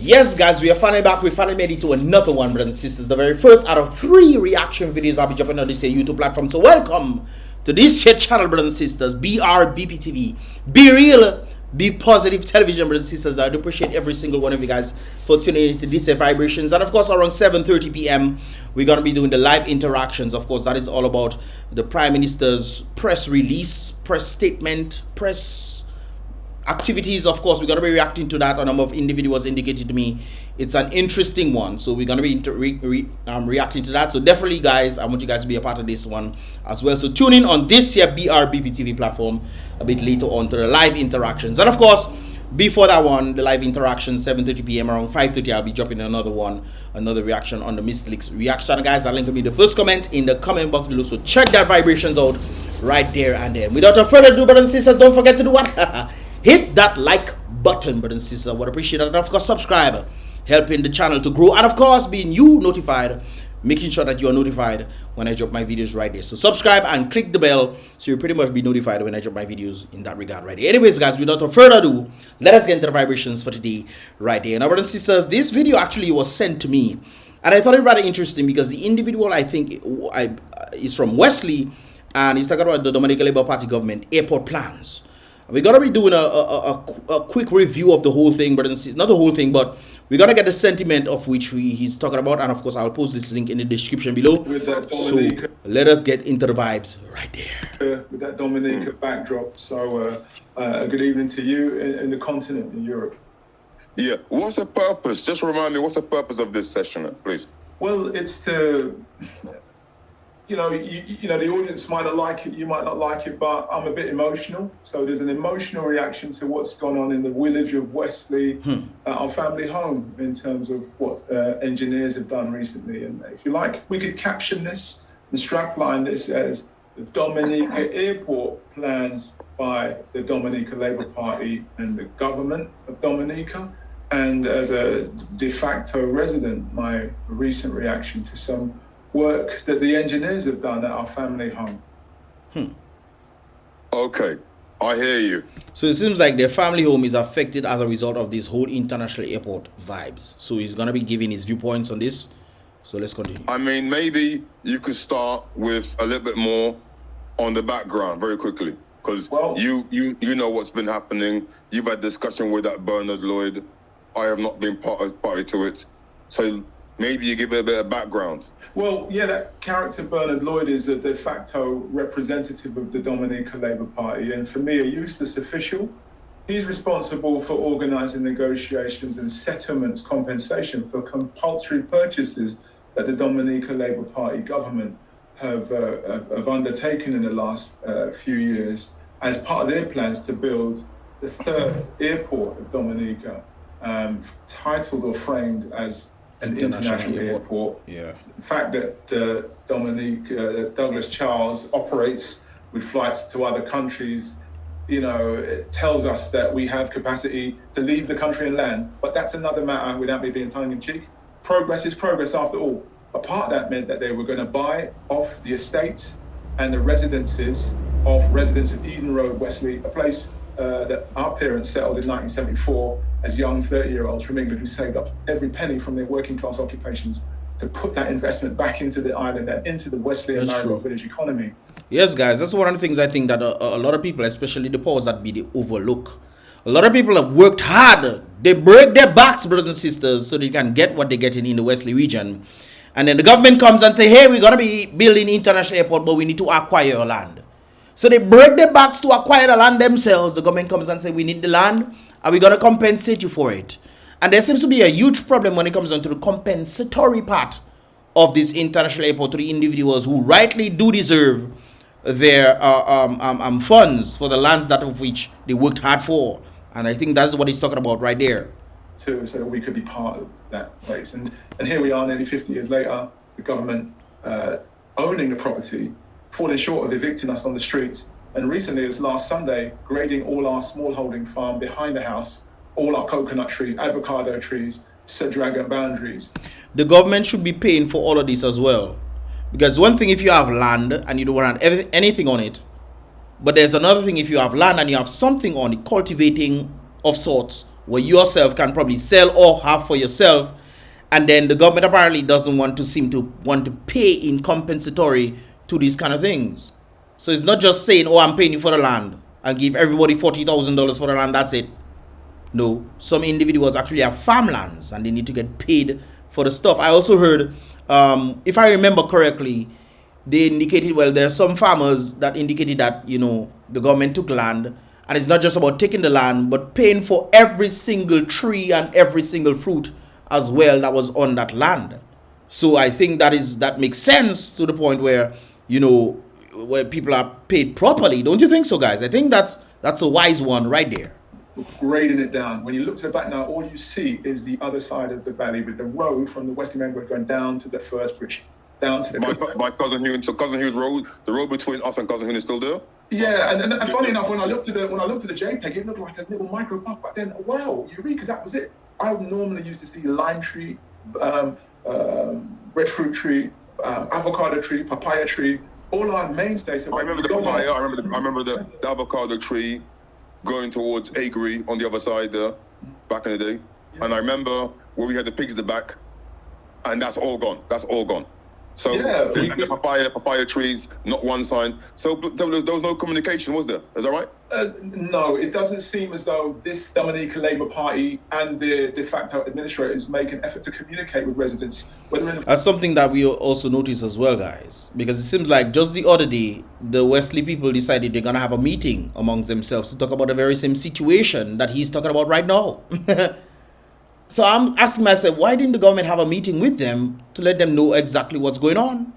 Yes, guys, we are finally back. We finally made it to another one, brothers and sisters. The very first out of 3 reaction videos I'll be dropping on this YouTube platform. So welcome to this here channel, brothers and sisters. Brbptv. Be real, be positive television, brothers and sisters. I do appreciate every single one of you guys for tuning into this vibrations. And of course, around 7:30 p.m. we're gonna be doing the live interactions. Of course, that is all about the Prime Minister's press release, press statement, press activities. Of course, we're going to be reacting to that. A number of individuals indicated to me it's an interesting one, so we're going to be reacting to that. So definitely, guys, I want you guys to be a part of this one as well. So tune in on this here Brbptv platform a bit later on to the live interactions. And of course, before that one, the live interactions, 7:30 p.m. around 5:30, I'll be dropping another reaction on the Mystics reaction. Guys, I'll link will be the first comment in the comment box below, so check that vibrations out right there and then. Without further ado, brothers and sisters, don't forget to do what? Hit that like button, brothers and sisters. I would appreciate that. And of course, subscribe, helping the channel to grow. And of course, being you notified, making sure that you are notified when I drop my videos right there. So subscribe and click the bell so you'll pretty much be notified when I drop my videos in that regard right there. Anyways, guys, without further ado, let us get into the vibrations for today right there. Now, brothers and sisters, this video actually was sent to me, and I thought it rather interesting because the individual, I think, is from Wesley, and he's talking about the Dominican Labour Party government airport plans. We're going to be doing a quick review of the whole thing, but not the whole thing, but we're going to get the sentiment of which he's talking about. And of course, I'll post this link in the description below. So let us get into the vibes right there. With that Dominica backdrop. So a good evening to you in the continent, in Europe. Yeah. What's the purpose? Just remind me, what's the purpose of this session, please? Well, it's to... You know, the audience might not like it, you might not like it, but I'm a bit emotional. So there's an emotional reaction to what's gone on in the village of Wesley, our family home, in terms of what engineers have done recently. And if you like, we could caption this and strapline this as the Dominica airport plans by the Dominica Labour Party and the government of Dominica. And as a de facto resident, my recent reaction to some work that the engineers have done at our family home. Okay, I hear you. So it seems like their family home is affected as a result of this whole international airport vibes. So he's going to be giving his viewpoints on this. So let's continue. I mean, maybe you could start with a little bit more on the background very quickly, because you know what's been happening. You've had discussion with that Bernard Lloyd. I have not been party to it. So maybe you give it a bit of background. Well, yeah, that character Bernard Lloyd is a de facto representative of the Dominica Labour Party, and for me, a useless official. He's responsible for organising negotiations and settlements compensation for compulsory purchases that the Dominica Labour Party government have undertaken in the last few years as part of their plans to build the 3rd airport of Dominica, titled or framed as an international airport. Yeah. The fact that Douglas Charles operates with flights to other countries, you know, it tells us that we have capacity to leave the country and land. But that's another matter without me being tongue in cheek. Progress is progress after all. A part of that meant that they were going to buy off the estates and the residences of residents of Eden Road, Wesley, a place that our parents settled in 1974 as young 30-year-olds from England who saved up every penny from their working class occupations to put that investment back into the island and into the Wesley and Marrow village economy. Yes, guys, that's one of the things I think that a lot of people, especially the powers that be, they overlook. A lot of people have worked hard. They break their backs, brothers and sisters, so they can get what they're getting in the Wesley region. And then the government comes and say, hey, we're going to be building international airport, but we need to acquire land. So they break their backs to acquire the land themselves. The government comes and say, we need the land. Are we going to compensate you for it? And there seems to be a huge problem when it comes down to the compensatory part of this international airport to the individuals who rightly do deserve their funds for the lands that of which they worked hard for. And I think that's what he's talking about right there. So that we could be part of that place. And here we are nearly 50 years later, the government owning the property, falling short of evicting us on the streets. And recently, it was last Sunday, grading all our small holding farm behind the house, all our coconut trees, avocado trees, dragon boundaries. The government should be paying for all of this as well. Because one thing if you have land and you don't want anything on it, but there's another thing if you have land and you have something on it, cultivating of sorts where you yourself can probably sell or have for yourself, and then the government apparently doesn't want to pay in compensatory to these kind of things. So it's not just saying, oh, I'm paying you for the land and give everybody $40,000 for the land, that's it. No, some individuals actually have farmlands and they need to get paid for the stuff. I also heard, if I remember correctly, they indicated, well, there are some farmers that indicated that, you know, the government took land, and it's not just about taking the land, but paying for every single tree and every single fruit as well that was on that land. So I think that makes sense to the point where, you know, where people are paid properly. Don't you think so, guys? I think that's a wise one right there. Grading it down. When you look to the back now, all you see is the other side of the valley with the road from the Wesley main road going down to the first bridge, down to the... My Cousin Hune, so Cousin Hune's road, the road between us and Cousin Hune is still there? Yeah, and funny enough, when I looked at the JPEG, it looked like a little micro park. But then, wow, Eureka, that was it. I normally used to see lime tree, breadfruit tree, avocado tree, papaya tree, all our mainstays. So I remember the papaya. I remember the avocado tree going towards Agri on the other side there, back in the day. Yeah. And I remember where we had the pigs at the back, and that's all gone. That's all gone. So yeah, the papaya trees, not one sign. So there was no communication, was there? Is that right? No, it doesn't seem as though this Dominica Labour Party and the de facto administrators make an effort to communicate with residents. That's something that we also notice as well, guys, because it seems like just the other day, the Wesley people decided they're going to have a meeting amongst themselves to talk about the very same situation that he's talking about right now. So I'm asking myself, why didn't the government have a meeting with them to let them know exactly what's going on?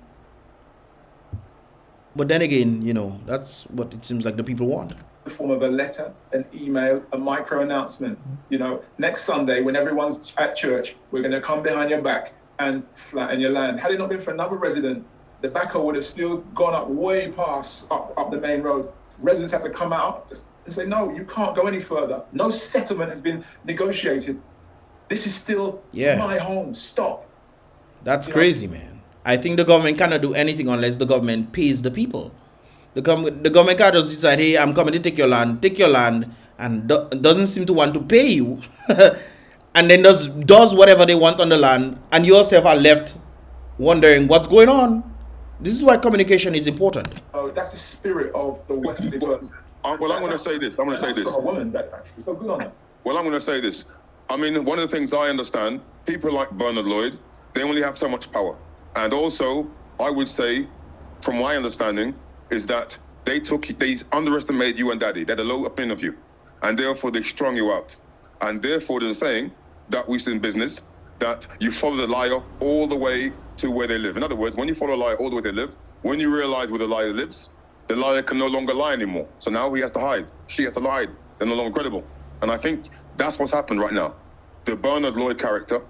But then again, you know, that's what it seems like the people want. The form of a letter, an email, a micro announcement. You know, next Sunday when everyone's at church, we're going to come behind your back and flatten your land. Had it not been for another resident, the backhoe would have still gone up way past up the main road. Residents have to come out and say, no, you can't go any further. No settlement has been negotiated. This is still my home. Stop. That's crazy, man. I think the government cannot do anything unless the government pays the people. The government can't just decide, hey, I'm coming to take your land, and doesn't seem to want to pay you, and then does whatever they want on the land, and you yourself are left wondering what's going on. This is why communication is important. Oh, that's the spirit of the Wesley person. Well, I'm going to say this. I'm going to say this. A woman that actually, so good on her. Well, I'm going to say this. I mean, one of the things I understand, people like Bernard Lloyd, they only have so much power. And also, I would say, from my understanding, is that they underestimated you and Daddy. They had a low opinion of you. And therefore, they strung you out. And therefore, there's a saying that we see in business, that you follow the liar all the way to where they live. In other words, when you follow a liar all the way they live, when you realize where the liar lives, the liar can no longer lie anymore. So now he has to hide. She has to hide. They're no longer credible. And I think that's what's happened right now. The Bernard Lloyd character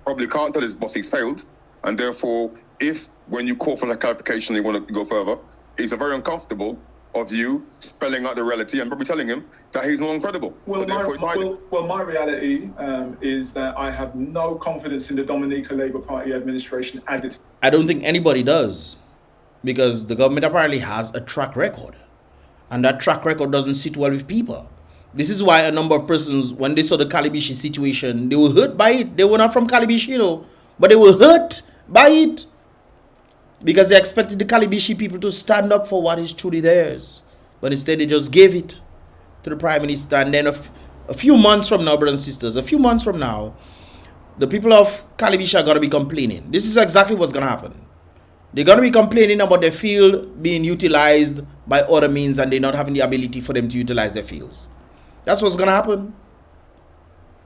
probably can't tell his boss he's failed. And therefore, if when you call for that clarification, you want to go further, it's very uncomfortable of you spelling out the reality and probably telling him that he's not credible. Well, so my reality is that I have no confidence in the Dominica Labour Party administration as it's... I don't think anybody does, because the government apparently has a track record, and that track record doesn't sit well with people. This is why a number of persons, when they saw the Calibishi situation, they were hurt by it. They were not from Calibishi, you know, but they were hurt by it because they expected the Calibishi people to stand up for what is truly theirs. But instead, they just gave it to the Prime Minister. And then a few months from now, brothers and sisters, a few months from now, the people of Calibishi are going to be complaining. This is exactly what's going to happen. They're going to be complaining about their field being utilized by other means, and they're not having the ability for them to utilize their fields. That's what's going to happen.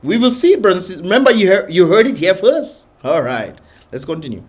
We will see, brothers. Remember, you heard it here first. All right, let's continue.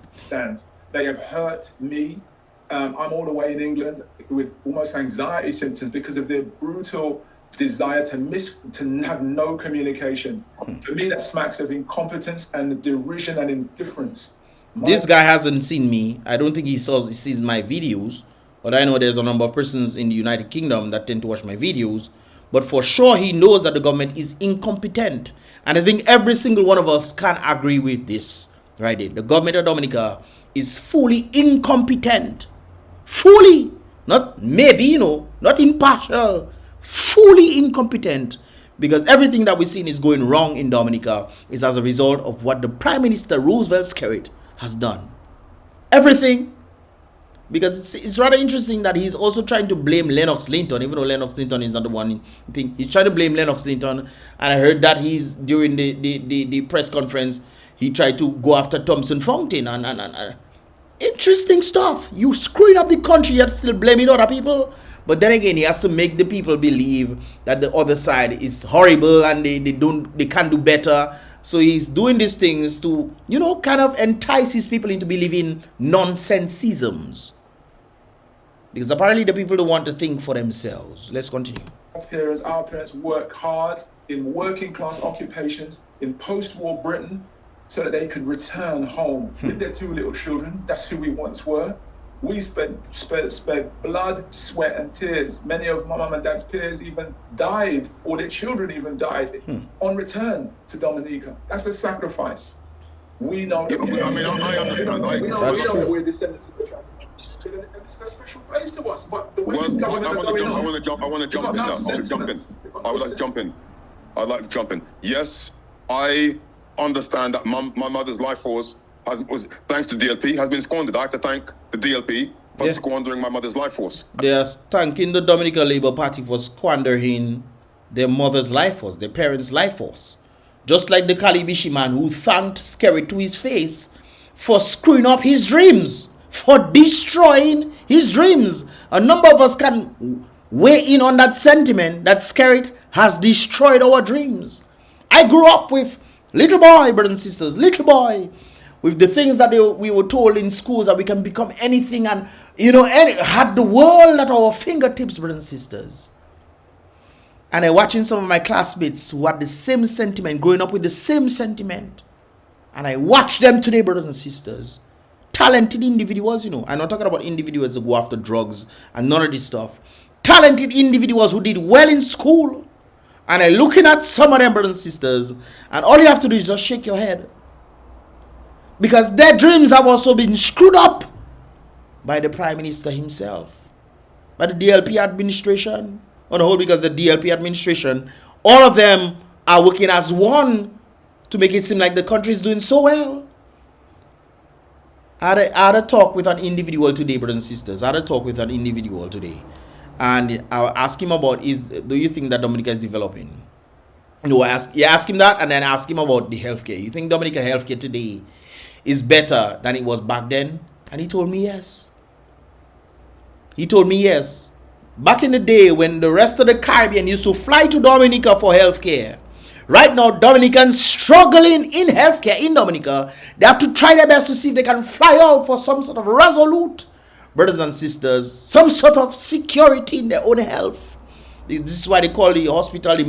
They have hurt me. I'm all the way in England with almost anxiety symptoms because of their brutal desire to have no communication. For me, that smacks of incompetence and derision and indifference. This guy hasn't seen me. I don't think he sees my videos, but I know there's a number of persons in the United Kingdom that tend to watch my videos. But for sure, he knows that the government is incompetent. And I think every single one of us can agree with this. Right there. The government of Dominica is fully incompetent. Fully. Not maybe, you know, not impartial. Fully incompetent. Because everything that we're seeing is going wrong in Dominica is as a result of what the Prime Minister Roosevelt Skerrit has done. Everything. Because it's rather interesting that he's also trying to blame Lennox Linton, even though Lennox Linton is not the one thing. He's trying to blame Lennox Linton, and I heard that he's during the press conference he tried to go after Thompson Fountain and interesting stuff. You screwing up the country yet still blaming other people. But then again, he has to make the people believe that the other side is horrible and they can't do better. So he's doing these things to, you know, kind of entice his people into believing nonsensisms. Because apparently the people don't want to think for themselves. Let's continue. Our parents work hard in working class occupations in post-war Britain so that they could return home with their 2 little children. That's who we once were. We spent blood, sweat, and tears. Many of my mum and dad's peers even died, or their children even died on return to Dominica. That's the sacrifice. We know that I understand. we know that we're descendants of the transition. It's a special place to us, but the way it's going on. I want to jump in now. I would like to jump in. Yes, I understand that my mother's life force was, thanks to DLP, has been squandered. I have to thank the DLP for squandering my mother's life force. They are thanking the Dominican Labour Party for squandering their mother's life force, their parents' life force. Just like the Kalibishi man who thanked Skerrit to his face for screwing up his dreams, for destroying his dreams. A number of us can weigh in on that sentiment that Skerrit has destroyed our dreams. I grew up with little boy, brothers and sisters, little boy, with the things that we were told in schools that we can become anything and, you know, had the world at our fingertips, brothers and sisters. And I'm watching some of my classmates who had the same sentiment, growing up with the same sentiment. And I watch them today, brothers and sisters. Talented individuals, you know. I'm not talking about individuals who go after drugs and none of this stuff. Talented individuals who did well in school. And I'm looking at some of them, brothers and sisters. And all you have to do is just shake your head. Because their dreams have also been screwed up by the Prime Minister himself. By the DLP administration. On the whole, because the DLP administration, all of them are working as one to make it seem like the country is doing so well. I had a talk with an individual today, brothers and sisters. I had a talk with an individual today. And I asked him about, do you think that Dominica is developing? No, I asked him that, and then I asked him about the healthcare. You think Dominica healthcare today is better than it was back then? And he told me yes. He told me yes. Back in the day when the rest of the Caribbean used to fly to Dominica for healthcare. Right now, Dominicans struggling in healthcare in Dominica. They have to try their best to see if they can fly out for some sort of resolute, brothers and sisters, some sort of security in their own health. This is why they call the hospital the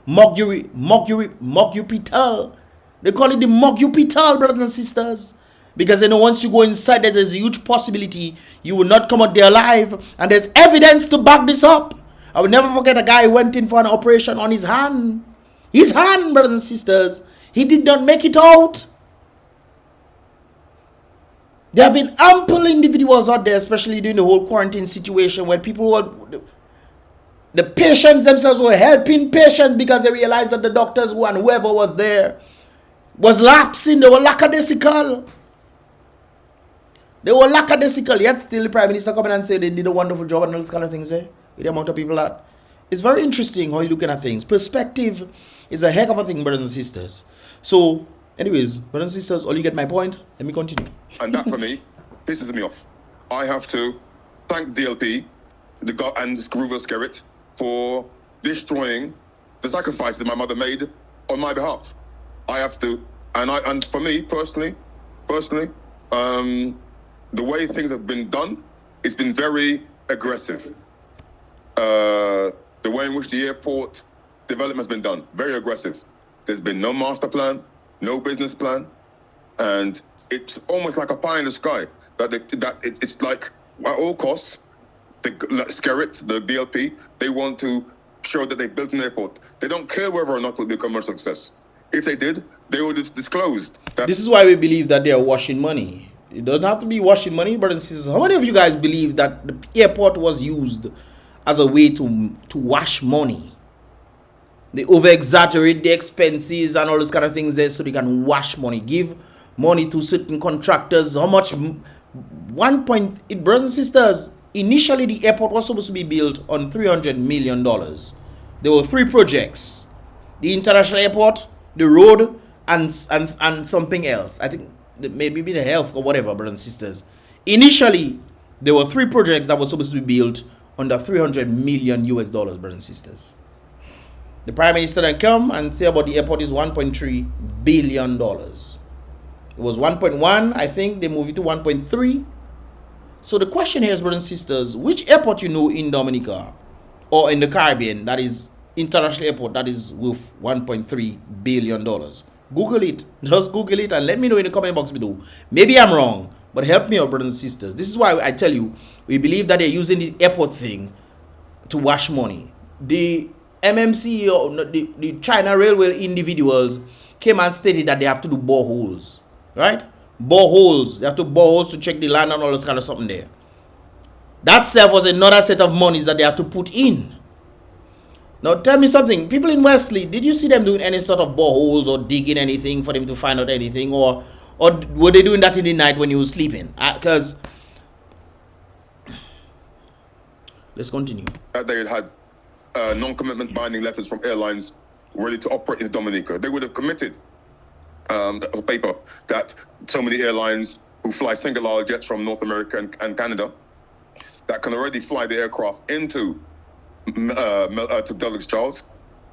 Mogupital. They call it the Mogupital, brothers and sisters. Because they know once you go inside there, there's a huge possibility you will not come out there alive. And there's evidence to back this up. I will never forget a guy who went in for an operation on his hand. His hand, brothers and sisters. He did not make it out. There have been ample individuals out there, especially during the whole quarantine situation, where people were, the patients themselves were helping patients because they realized that the doctors and whoever was there was lapsing. They were lackadaisical. They were lackadaisical, yet still the Prime Minister coming and say they did a wonderful job and all those kind of things, with the amount of people that. It's very interesting how you're looking at things. Perspective is a heck of a thing, brothers and sisters. So, anyways, brothers and sisters, all you get my point? Let me continue. And that, for me, pisses me off. I have to thank DLP and Roosevelt Skerrit for destroying the sacrifices my mother made on my behalf. I have to, and for me, personally, the way things have been done, it's been very aggressive. The way in which the airport development has been done, very aggressive. There's been no master plan, no business plan, and it's almost like a pie in the sky. It's like at all costs, the Skerrit, the DLP, they want to show that they built an airport. They don't care whether or not it will become a success. If they did, they would have disclosed that. This is why we believe that they are washing money. It doesn't have to be washing money, brothers and sisters. How many of you guys believe that the airport was used as a way to wash money? They over-exaggerate the expenses and all those kind of things there so they can wash money, give money to certain contractors. How much? Brothers and sisters, initially the airport was supposed to be built on $300 million. There were 3 projects: the international airport, the road, and something else. I think maybe the health or whatever, brothers and sisters. Initially, there were 3 projects that were supposed to be built under $300 million US, brothers and sisters. The Prime Minister then come and say about the airport is $1.3 billion. It was 1.1, I think they moved it to 1.3. So the question here is, brothers and sisters, which airport you know in Dominica or in the Caribbean that is international airport that is worth $1.3 billion? Google it. Just Google it and let me know in the comment box below. Maybe I'm wrong, but help me out, brothers and sisters. This is why I tell you, we believe that they're using this airport thing to wash money. The MMC or the China Railway individuals came and stated that they have to do boreholes, right? Boreholes. They have to boreholes to check the land and all this kind of something there. That self was another set of monies that they have to put in. Now tell me something. People in Wesley, did you see them doing any sort of boreholes or digging anything for them to find out anything, or were they doing that in the night when you were sleeping? Because let's continue. That they had non-commitment binding letters from airlines ready to operate in Dominica. They would have committed a paper that so many airlines who fly single-aisle jets from North America and Canada that can already fly the aircraft into to Dulwich Charles,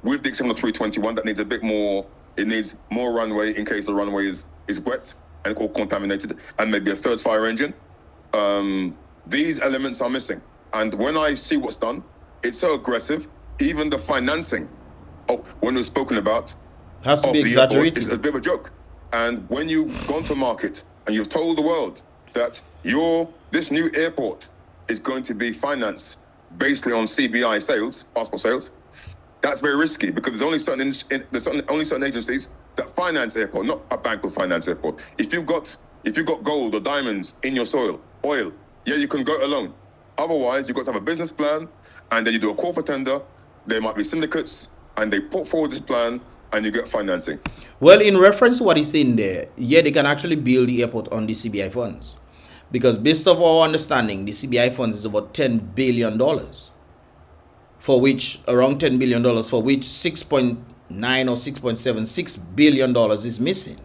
with the exception of 321 that needs a bit more. It needs more runway in case the runway is wet and or contaminated, and maybe a 3rd fire engine. These elements are missing, and when I see what's done, it's so aggressive. Even the financing of when we've spoken about has to be exaggerated. It's a bit of a joke. And when you've gone to market and you've told the world that this new airport is going to be financed basically on CBI sales, passport sales, that's very risky, because there's only certain agencies that finance airport, not a bank will finance airport. If you've got gold or diamonds in your soil, oil, yeah, you can go it alone. Otherwise, you've got to have a business plan, and then you do a call for tender. There might be syndicates, and they put forward this plan, and you get financing. Well, in reference to what he's saying there, yeah, they can actually build the airport on the CBI funds. Because based on our understanding, the CBI funds is about $10 billion. For which, around $10 billion, for which 6.9 or 6.76 billion dollars is missing.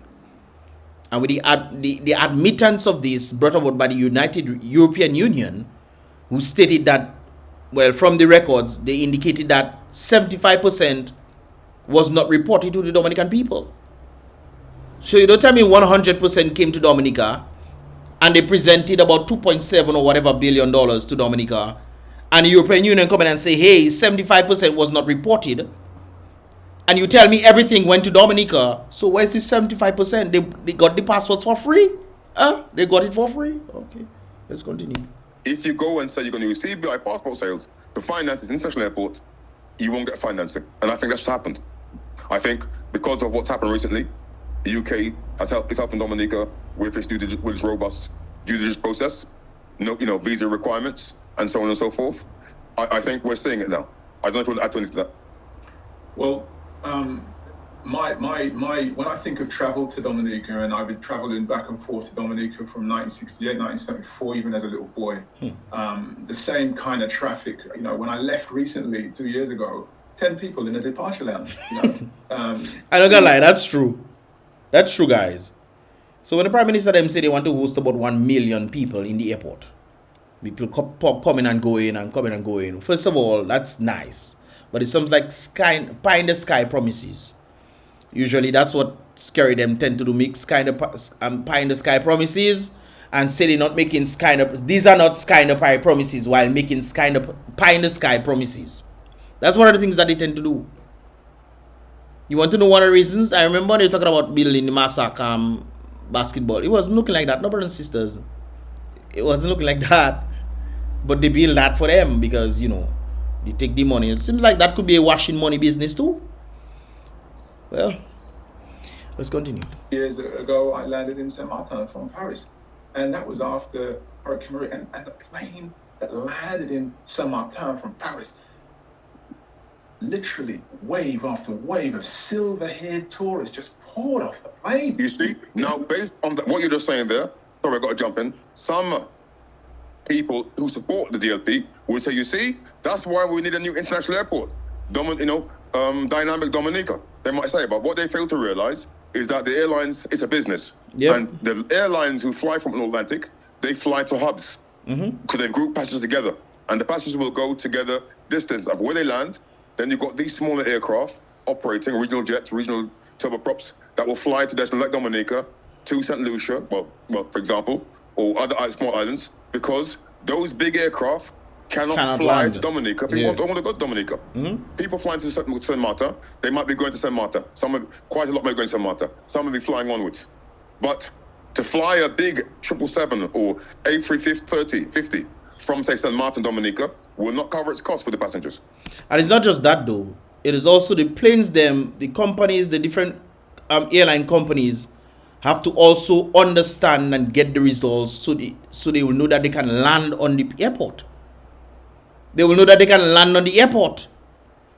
And with the admittance of this brought about by the United European Union, who stated that, well, from the records, they indicated that 75% was not reported to the Dominican people. So you don't tell me 100% came to Dominica, and they presented about 2.7 or whatever billion dollars to Dominica, and the European Union come in and say, hey, 75% was not reported, and you tell me everything went to Dominica, so where's this 75%? They got the passports for free? They got it for free? Okay, let's continue. If you go and say you're going to use CBI passport sales to finance this international airport, you won't get financing. And I think that's what happened. I think because of what's happened recently, the UK is helping Dominica with its robust due diligence process, visa requirements, and so on and so forth. I think we're seeing it now. I don't know if you want to add to anything to that. Well, when I think of travel to Dominica, and I've been traveling back and forth to Dominica from 1968, 1974, even as a little boy, the same kind of traffic. When I left recently 2 years ago, 10 people in a departure lounge. I don't gonna lie, that's true. That's true, guys. So when the Prime Minister them say they want to host about 1 million people in the airport, people coming and going. First of all, that's nice, but it sounds like pie in the sky promises. Usually that's what Skerrit them tend to do, make pie in the sky promises, and say they're not making these are not sky in the pie promises, while making pie in the sky promises. That's one of the things that they tend to do. You want to know one of the reasons? I remember when they were talking about building the Massacre basketball. It wasn't looking like that, no, brothers and sisters. It wasn't looking like that. But they build that for them because, they take the money. It seems like that could be a washing money business too. Well, let's continue. Years ago, I landed in Saint Martin from Paris. And that was after Hurricane Maria. And the plane that landed in Saint Martin from Paris, literally wave after wave of silver-haired tourists just poured off the plane. You see, now based on what you're just saying there, sorry, I got to jump in. Some people who support the DLP will say, you see, that's why we need a new international airport. Dynamic Dominica, they might say, but what they fail to realize is that the airlines, it's a business. Yep. And the airlines who fly from the Atlantic, they fly to hubs because they group passengers together. And the passengers will go together distance of where they land. Then you've got these smaller aircraft operating, regional jets, regional turboprops, that will fly to destinations like Dominica, to St. Lucia, well, for example, or other small islands, because those big aircraft cannot fly land to Dominica. People don't want to go to Dominica. People flying to St. Marta, they might be going to St. Marta. Quite a lot may be going to St. Marta. Some will be flying onwards. But to fly a big 777 or A350 from, say, St. Martin, Dominica, will not cover its cost for the passengers. And it's not just that, though. It is also the planes, the companies, the different airline companies have to also understand and get the results so they will know that they can land on the airport. They will know that they can land on the airport.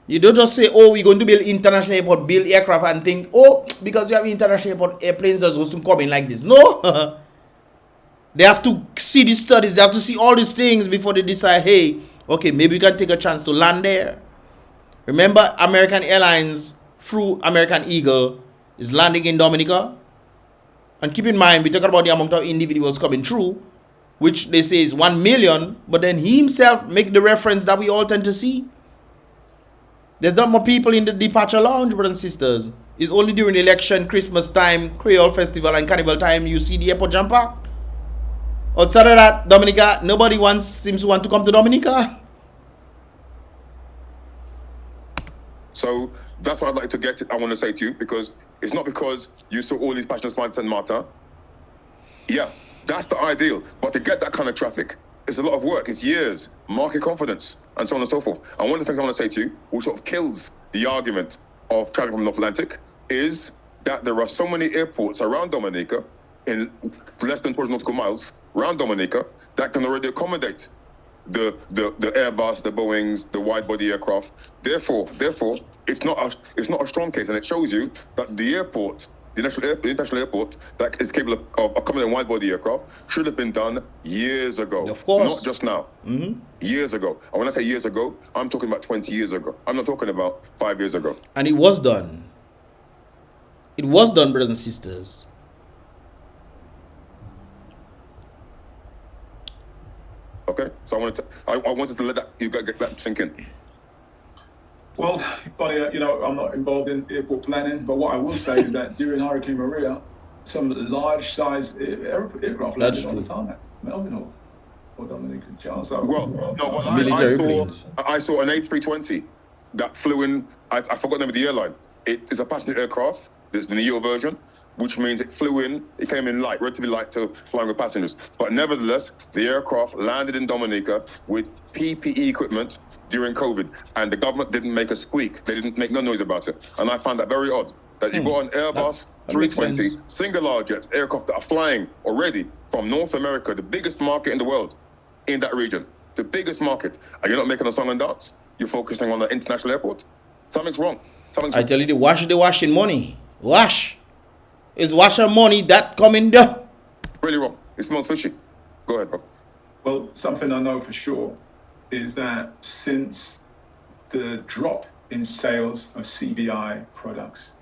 You don't just say, oh, we're going to build international airport, build aircraft and think, oh, because we have international airport, airplanes are supposed to come in like this. No. They have to see the studies. They have to see all these things before they decide, hey, okay, maybe we can take a chance to land there. Remember, American Airlines through American Eagle is landing in Dominica. And keep in mind, we're talking about the amount of individuals coming through, which they say is 1 million, but then he himself make the reference that we all tend to see. There's not more people in the departure lounge, brothers and sisters. It's only during the election, Christmas time, Creole Festival, and Carnival time you see the airport jump up. Outside of that, Dominica, nobody seems to want to come to Dominica. So that's what I'd like to get to, I want to say to you, because it's not because you saw all these passengers flying to St. Marta. Yeah, that's the ideal. But to get that kind of traffic, it's a lot of work. It's years, market confidence, and so on and so forth. And one of the things I want to say to you, which sort of kills the argument of traveling from the North Atlantic, is that there are so many airports around Dominica, in less than 200 nautical miles, around Dominica, that can already accommodate the Airbus, the Boeings, the wide-body aircraft. Therefore, it's not a strong case, and it shows you that the airport, the international airport that is capable of accommodating wide-body aircraft should have been done years ago. Of course, not just now. Years ago. And when I say years ago, I'm talking about 20 years ago. I'm not talking about 5 years ago. And it was done. It was done, brothers and sisters. Okay, so I wanted to let that get that sink in. Well, Bonnie, I'm not involved in airport planning, but what I will say is that during Hurricane Maria, some large-sized aircraft landed on the tarmac, Melvin or Dominican Charles. So, well, no, I saw an A320 that flew in. I forgot the name of the airline. It is a passenger aircraft. There's the Neo version, which means it flew in, it came in light, relatively light to flying with passengers. But nevertheless, the aircraft landed in Dominica with PPE equipment during COVID, and the government didn't make a squeak. They didn't make no noise about it. And I found that very odd, that you've got an Airbus 320, single jets, aircraft that are flying already from North America, the biggest market in the world, in that region, the biggest market, and you're not making a song and dance. You're focusing on the international airport. Something's wrong. I tell you, the washing money. Wash. It's washer money that coming there. Really wrong. It smells fishy. Go ahead, bro. Well, something I know for sure is that since the drop in sales of CBI products,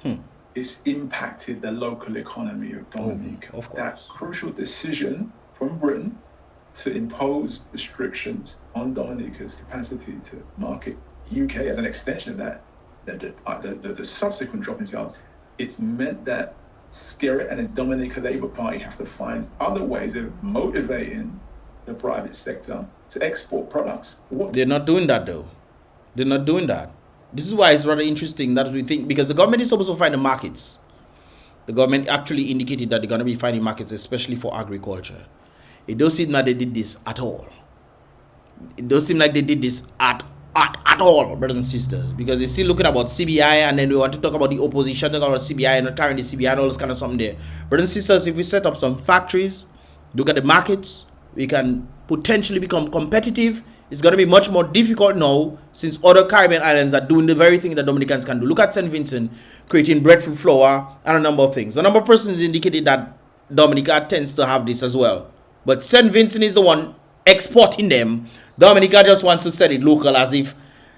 it's impacted the local economy of Dominica. Of course. That crucial decision from Britain to impose restrictions on Dominica's capacity to market UK as an extension of that, the subsequent drop in sales, it's meant that Skerrit and his Dominica Labour Party have to find other ways of motivating the private sector to export products. They're not doing that, though. They're not doing that. This is why it's rather interesting that we think, because the government is supposed to find the markets. The government actually indicated that they're going to be finding markets, especially for agriculture. It doesn't seem like they did this at all. It doesn't seem like they did this at all, brothers and sisters, because they're still looking about CBI, and then we want to talk about the opposition, talk about CBI and not carrying the CBI and all this kind of something there. Brothers and sisters, if we set up some factories, look at the markets, we can potentially become competitive It's going to be much more difficult now since other Caribbean islands are doing the very thing that Dominicans can do. Look at St. Vincent creating breadfruit flour and a number of things. A number of persons indicated that Dominica tends to have this as well. But St. Vincent is the one exporting them. Dominica just wants to sell it local as if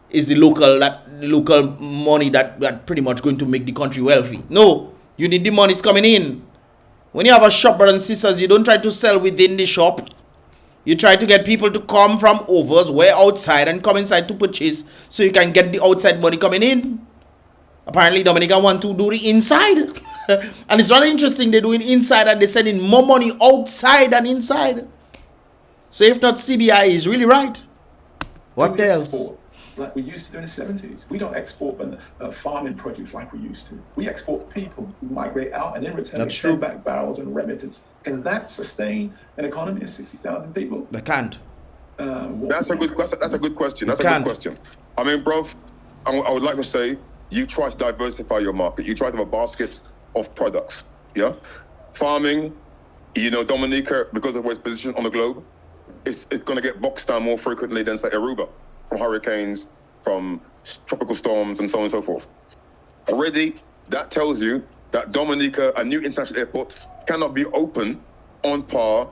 it's the local money that pretty much going to make the country wealthy. No, you need the monies coming in. When you have a shop, brothers and sisters, you don't try to sell within the shop. You try to get people to come from overs, way outside, and come inside to purchase so you can get the outside money coming in. Apparently, Dominica want to do the inside. And it's really interesting, they're doing inside and they're sending more money outside than inside. So if not, CBI is really right. What else? Like we used to do in the 70s. We don't export farming produce like we used to. We export people who migrate out, and in return we send back barrels and remittance. Can that sustain an economy of 60,000 people? They can't. That's a good question. That's a good question. That's a good question. I mean, bro, I would like to say you try to diversify your market. You try to have a basket of products. Yeah, farming. You know, Dominica, because of where it's positioned on the globe, it's going to get boxed down more frequently than say Aruba, from hurricanes, from tropical storms, and so on and so forth. Already, that tells you that Dominica, a new international airport, cannot be open on par,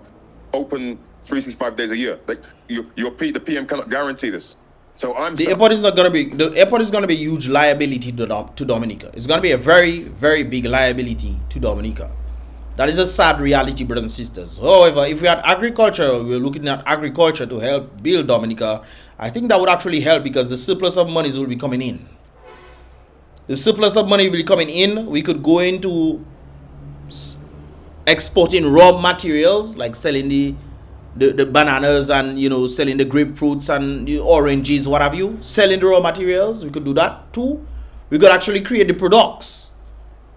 open 365 days a year. Like the PM cannot guarantee this. So the airport is not going to be. The airport is going to be a huge liability to Dominica. It's going to be a very, very big liability to Dominica. That is a sad reality, brothers and sisters. However, if we had agriculture, we're looking at agriculture to help build Dominica, I think that would actually help because the surplus of monies will be coming in. The surplus of money will be coming in. We could go into exporting raw materials, like selling the bananas and, you know, selling the grapefruits and the oranges, what have you. Selling the raw materials, we could do that too. We could actually create the products.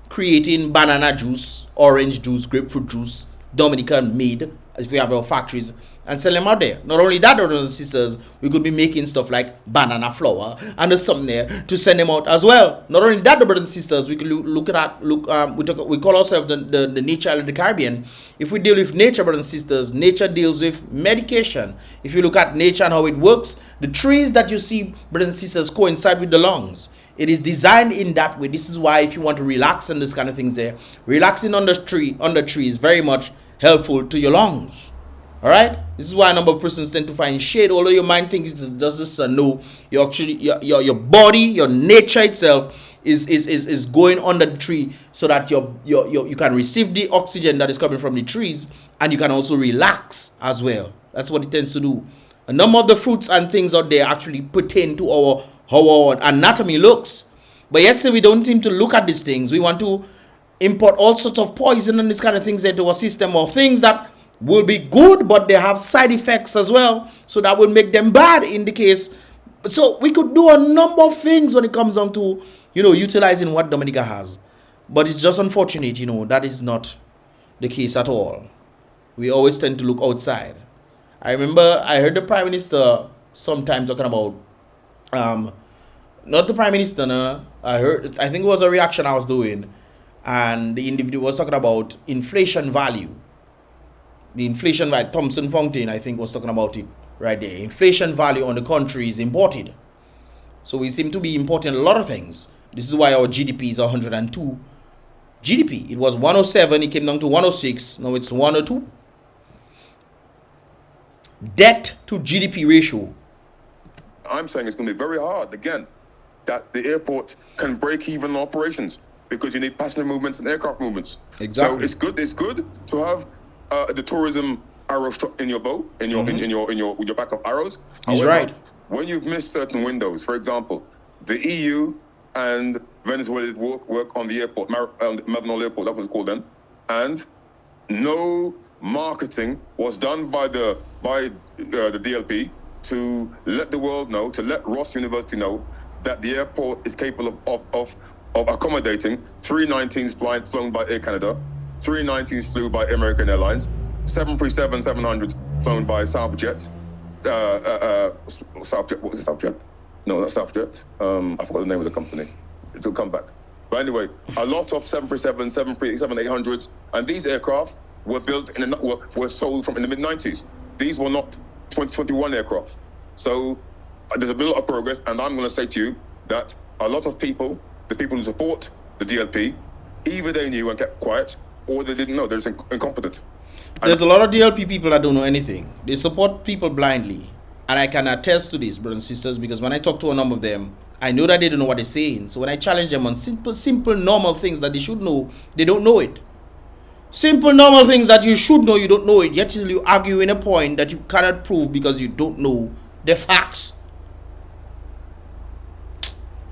Creating banana juice, orange juice, grapefruit juice, Dominican made, if we have our factories, and sell them out there. Not only that, brothers and sisters, we could be making stuff like banana flour and there's something there to send them out as well. Not only that, brothers and sisters, we could we call ourselves the nature of the Caribbean. If we deal with nature, brothers and sisters, nature deals with medication. If you look at nature and how it works, the trees that you see, brothers and sisters, coincide with the lungs. It is designed in that way. This is why if you want to relax and this kind of things there, relaxing on the tree is very much helpful to your lungs. All right. This is why a number of persons tend to find shade. Although your mind thinks it's just this, no, you actually your body, your nature itself is going under the tree so that you can receive the oxygen that is coming from the trees and you can also relax as well. That's what it tends to do. A number of the fruits and things out there actually pertain to how our anatomy looks. But yet we don't seem to look at these things. We want to import all sorts of poison and these kind of things into our system, or things that will be good but they have side effects as well, so that will make them bad in the case. So we could do a number of things when it comes down to, you know, utilizing what Dominica has. But it's just unfortunate, you know, that is not the case at all. We always tend to look outside. I remember I heard the Prime Minister sometime talking about not the Prime Minister, no. I think it was a reaction I was doing, and the individual was talking about inflation value. The inflation value, Thompson Fountain, I think, was talking about it right there. Inflation value on the country is imported. So we seem to be importing a lot of things. This is why our GDP is 102 GDP. It was 107, it came down to 106, now it's 102. Debt to GDP ratio. I'm saying it's going to be very hard, again, that the airport can break even operations because you need passenger movements and aircraft movements. Exactly. So it's good to have the tourism arrow struck in your bow, in your with your backup arrows. He's However, right. When you've missed certain windows, for example, the EU and Venezuela did work on the airport, Melbourne Airport, that was called then, and no marketing was done by the DLP to let the world know, to let Ross University know that the airport is capable of accommodating 319s flown by Air Canada, 319s flew by American Airlines, 737-700 flown by Southjet. Southjet, what was it, Southjet? No, not Southjet. I forgot the name of the company. It'll come back. But anyway, a lot of 737, 737-800s, and these aircraft were built were sold from in the mid-90s. These were not 2021 aircraft. So there's been a lot of progress, and I'm going to say to you that a lot of people, the people who support the DLP, either they knew and kept quiet, or they didn't know. They're just incompetent. There's a lot of DLP people that don't know anything. They support people blindly. And I can attest to this, brothers and sisters, because when I talk to a number of them, I know that they don't know what they're saying. So when I challenge them on simple, normal things that they should know, they don't know it. Simple, normal things that you should know, you don't know it. Yet you argue in a point that you cannot prove because you don't know the facts.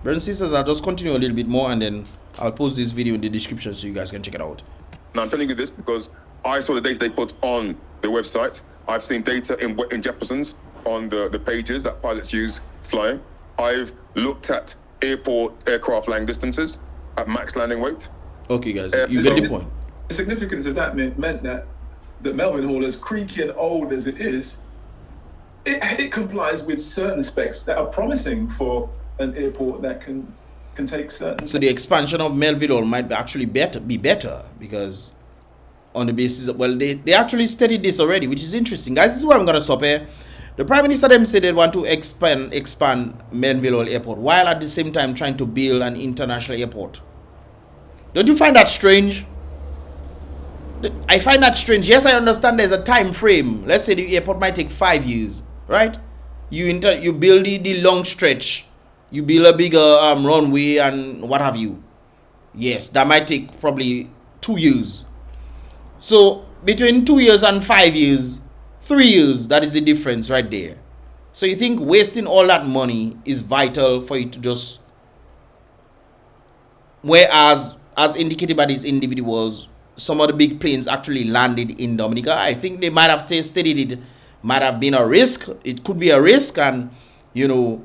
Brothers and sisters, I'll just continue a little bit more and then I'll post this video in the description so you guys can check it out. Now I'm telling you this because I saw the data they put on the website. I've seen data in Jefferson's on the pages that pilots use flying. I've looked at aircraft flying distances at max landing weight. Okay, guys, you get the point. The significance of that meant that Melvin Hall, as creaky and old as it is, it complies with certain specs that are promising for an airport that can take certain. So the expansion of Melvin Hall might actually be better because on the basis of, well, they actually studied this already, which is interesting. Guys, this is where I'm going to stop here. The Prime Minister them said they want to expand Melvin Hall Airport while at the same time trying to build an international airport. Don't you find that strange? I find that strange. Yes, I understand there's a time frame. Let's say the airport might take 5 years, right? You build the long stretch. You build a bigger runway and what have you. Yes, that might take probably 2 years. So between 2 years and 5 years, 3 years, that is the difference right there. So you think wasting all that money is vital for you to just, whereas as indicated by these individuals, some of the big planes actually landed in Dominica. I think they might have studied it, might have been a risk. It could be a risk, and you know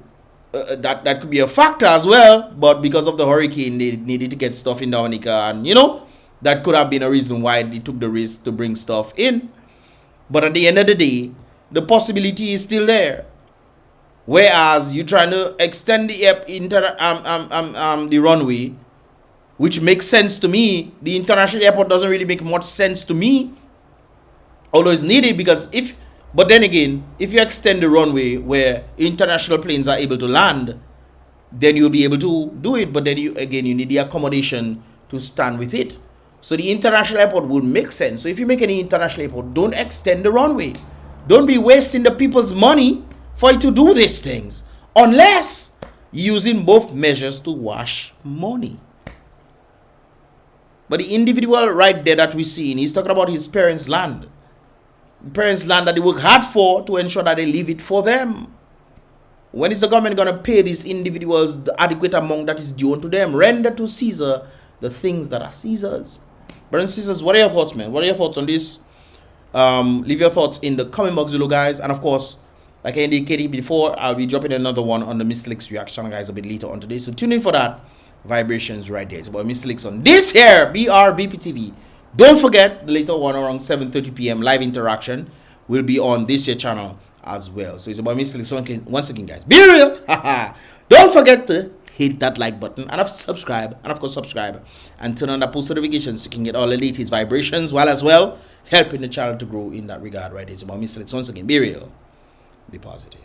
that could be a factor as well. But because of the hurricane, they needed to get stuff in Dominica, and you know that could have been a reason why they took the risk to bring stuff in. But at the end of the day, the possibility is still there. Whereas you're trying to extend the the runway, which makes sense to me. The international airport doesn't really make much sense to me, although it's needed because but then again, if you extend the runway where international planes are able to land, then you'll be able to do it. But then you need the accommodation to stand with it. So the international airport would make sense. So if you make any international airport, don't extend the runway. Don't be wasting the people's money for you to do these things, unless using both measures to wash money. But the individual right there that we see, he's talking about his parents' land. Parents' land that they work hard for to ensure that they leave it for them. When is the government going to pay these individuals the adequate amount that is due unto them? Render to Caesar the things that are Caesar's. Brothers and sisters, what are your thoughts, man? What are your thoughts on this? Leave your thoughts in the comment box below, guys. And of course, like I indicated before, I'll be dropping another one on the Mr. Licks reaction, guys, a bit later on today. So tune in for that. Vibrations right there. It's about Mr. Licks on this here Brbptv. Don't forget the later one around 7:30 p.m. live interaction will be on this here channel as well. So it's about Mr. Licks. So once again, guys, be real. Don't forget to hit that like button and subscribe, and of course subscribe and turn on the post notifications so you can get all the latest vibrations, while as well helping the channel to grow in that regard. Right, it's about Mr. Licks. Once again, be real, be positive.